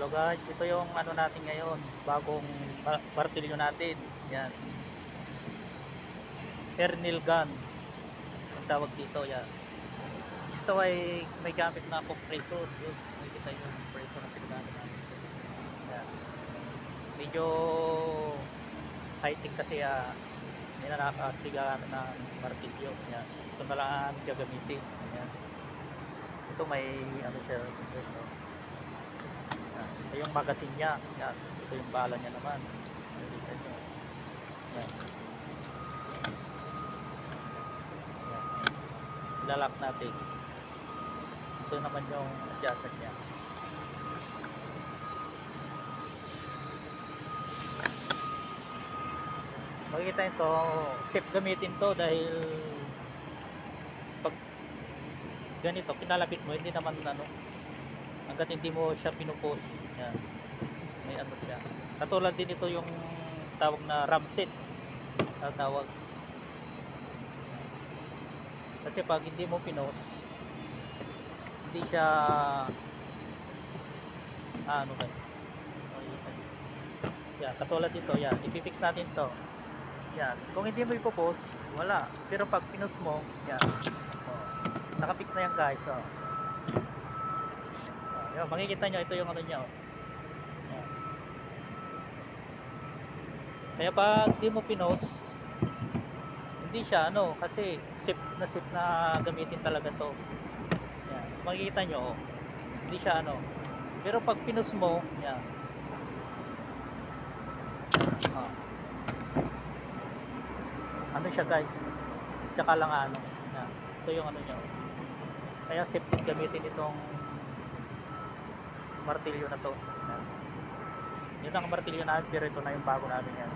Hello guys, ito yung ano natin ngayon, bagong martilyo natin. Yan, Hernil gun ang tawag dito. Yan, ito ay may gamit na compressor. Yun, makikita yung compressor na pinagamit natin. Yan, medyo high tech kasi may nakakasiga ng martilyo. Yan, ito na lang ang gagamitin. Yan, ito may ano siya, compressor. Ito yung magazine niya. Yan. Ito yung bala niya naman. Nakikita nyo. Yan. Yan. Ilalak natin. Ito naman yung adjusted niya. Makikita ito, safe gamitin to dahil pag ganito, kinalapit mo, hindi naman ano, hanggat hindi mo siya pinupost. Yan. May ano siya. Katulad din ito yung tawag na ramset. Tawag. Kasi pag hindi mo pinost, hindi siya ano ba? Yan, katulad dito, yan. I-fix natin 'to. Yan. Kung hindi mo ipopost, wala. Pero pag pinost mo, yan. Oh. Naka-fix na yan, guys. Oh. Yan, makikita nyo, ito yung ano nyo. Yan. Kaya pag di mo pinost, hindi siya ano, kasi safe na gamitin talaga to. Yan, makikita nyo, oh. Hindi siya ano. Pero pag pinost mo, yan. Oh. Ano siya, guys? Saka lang ano. Yan. Ito yung ano nyo. Kaya safe din gamitin itong martilyo na to. Yan. Yun ang martilyo natin, pero ito na yung bago namin yan.